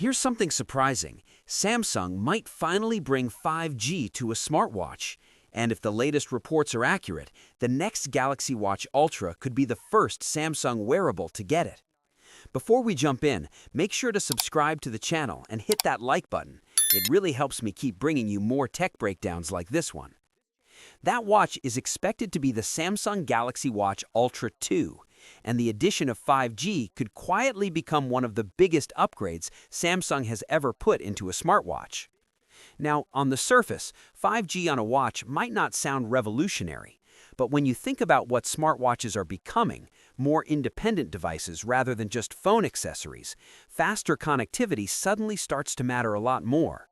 Here's something surprising. Samsung might finally bring 5G to a smartwatch. And if the latest reports are accurate, the next Galaxy Watch Ultra could be the first Samsung wearable to get it. Before we jump in, make sure to subscribe to the channel and hit that like button. It really helps me keep bringing you more tech breakdowns like this one. That watch is expected to be the Samsung Galaxy Watch Ultra 2, and the addition of 5G could quietly become one of the biggest upgrades Samsung has ever put into a smartwatch. Now, on the surface, 5G on a watch might not sound revolutionary, but when you think about what smartwatches are becoming, more independent devices rather than just phone accessories, faster connectivity suddenly starts to matter a lot more.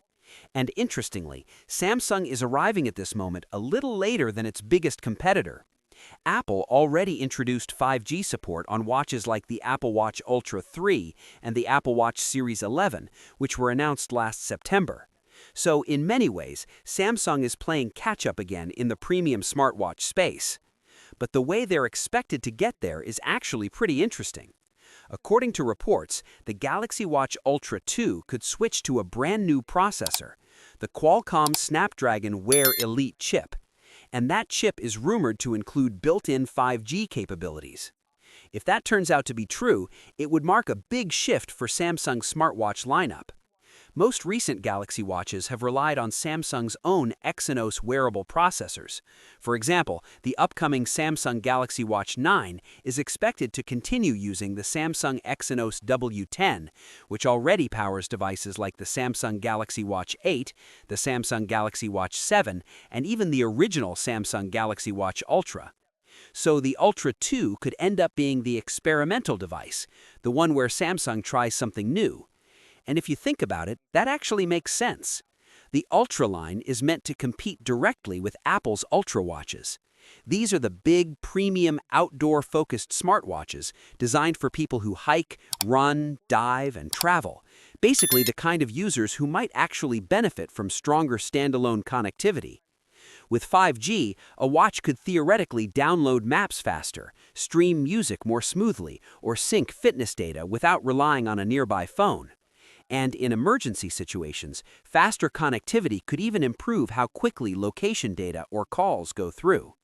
And interestingly, Samsung is arriving at this moment a little later than its biggest competitor. Apple already introduced 5G support on watches like the Apple Watch Ultra 3 and the Apple Watch Series 11, which were announced last September. So in many ways, Samsung is playing catch-up again in the premium smartwatch space. But the way they're expected to get there is actually pretty interesting. According to reports, the Galaxy Watch Ultra 2 could switch to a brand new processor, the Qualcomm Snapdragon Wear Elite chip, and that chip is rumored to include built-in 5G capabilities. If that turns out to be true, it would mark a big shift for Samsung's smartwatch lineup. Most recent Galaxy Watches have relied on Samsung's own Exynos wearable processors. For example, the upcoming Samsung Galaxy Watch 9 is expected to continue using the Samsung Exynos W10, which already powers devices like the Samsung Galaxy Watch 8, the Samsung Galaxy Watch 7, and even the original Samsung Galaxy Watch Ultra. So the Ultra 2 could end up being the experimental device, the one where Samsung tries something new. And if you think about it, that actually makes sense. The Ultra line is meant to compete directly with Apple's Ultra watches. These are the big, premium, outdoor-focused smartwatches designed for people who hike, run, dive, and travel. Basically the kind of users who might actually benefit from stronger standalone connectivity. With 5G, a watch could theoretically download maps faster, stream music more smoothly, or sync fitness data without relying on a nearby phone. And in emergency situations, faster connectivity could even improve how quickly location data or calls go through.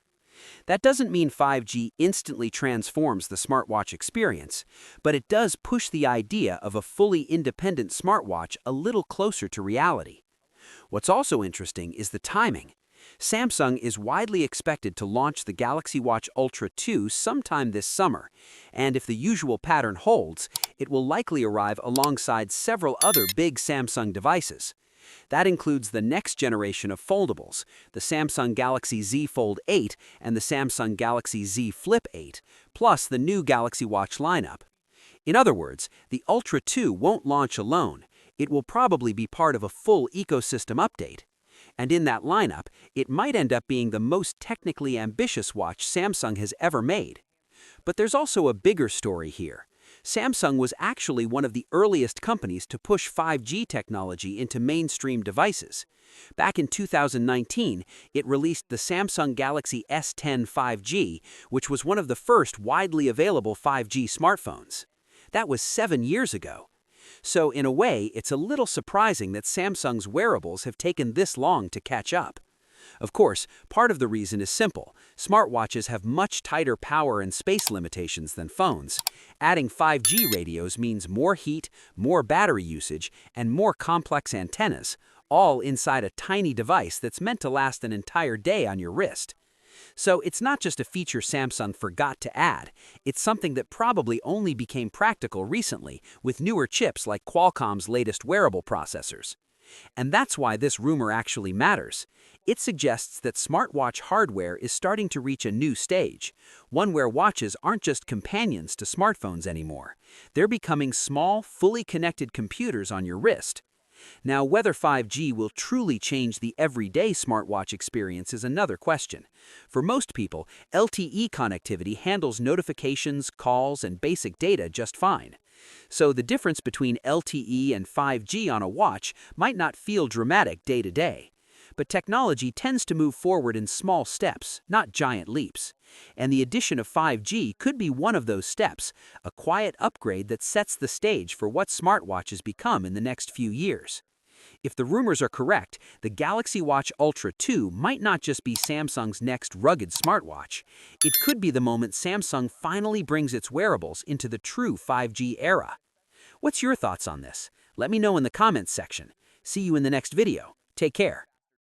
That doesn't mean 5G instantly transforms the smartwatch experience, but it does push the idea of a fully independent smartwatch a little closer to reality. What's also interesting is the timing. Samsung is widely expected to launch the Galaxy Watch Ultra 2 sometime this summer, and if the usual pattern holds, it will likely arrive alongside several other big Samsung devices. That includes the next generation of foldables, the Samsung Galaxy Z Fold 8 and the Samsung Galaxy Z Flip 8, plus the new Galaxy Watch lineup. In other words, the Ultra 2 won't launch alone. It will probably be part of a full ecosystem update. And in that lineup, it might end up being the most technically ambitious watch Samsung has ever made. But there's also a bigger story here. Samsung was actually one of the earliest companies to push 5G technology into mainstream devices. Back in 2019, it released the Samsung Galaxy S10 5G, which was one of the first widely available 5G smartphones. That was 7 years ago. So in a way, it's a little surprising that Samsung's wearables have taken this long to catch up. Of course, part of the reason is simple. Smartwatches have much tighter power and space limitations than phones. Adding 5G radios means more heat, more battery usage, and more complex antennas, all inside a tiny device that's meant to last an entire day on your wrist. So it's not just a feature Samsung forgot to add, it's something that probably only became practical recently with newer chips like Qualcomm's latest wearable processors. And that's why this rumor actually matters. It suggests that smartwatch hardware is starting to reach a new stage, one where watches aren't just companions to smartphones anymore. They're becoming small, fully connected computers on your wrist. Now, whether 5G will truly change the everyday smartwatch experience is another question. For most people, LTE connectivity handles notifications, calls, and basic data just fine. So the difference between LTE and 5G on a watch might not feel dramatic day to day. But technology tends to move forward in small steps, not giant leaps. And the addition of 5G could be one of those steps, a quiet upgrade that sets the stage for what smartwatches become in the next few years. If the rumors are correct, the Galaxy Watch Ultra 2 might not just be Samsung's next rugged smartwatch. It could be the moment Samsung finally brings its wearables into the true 5G era. What's your thoughts on this? Let me know in the comments section. See you in the next video. Take care.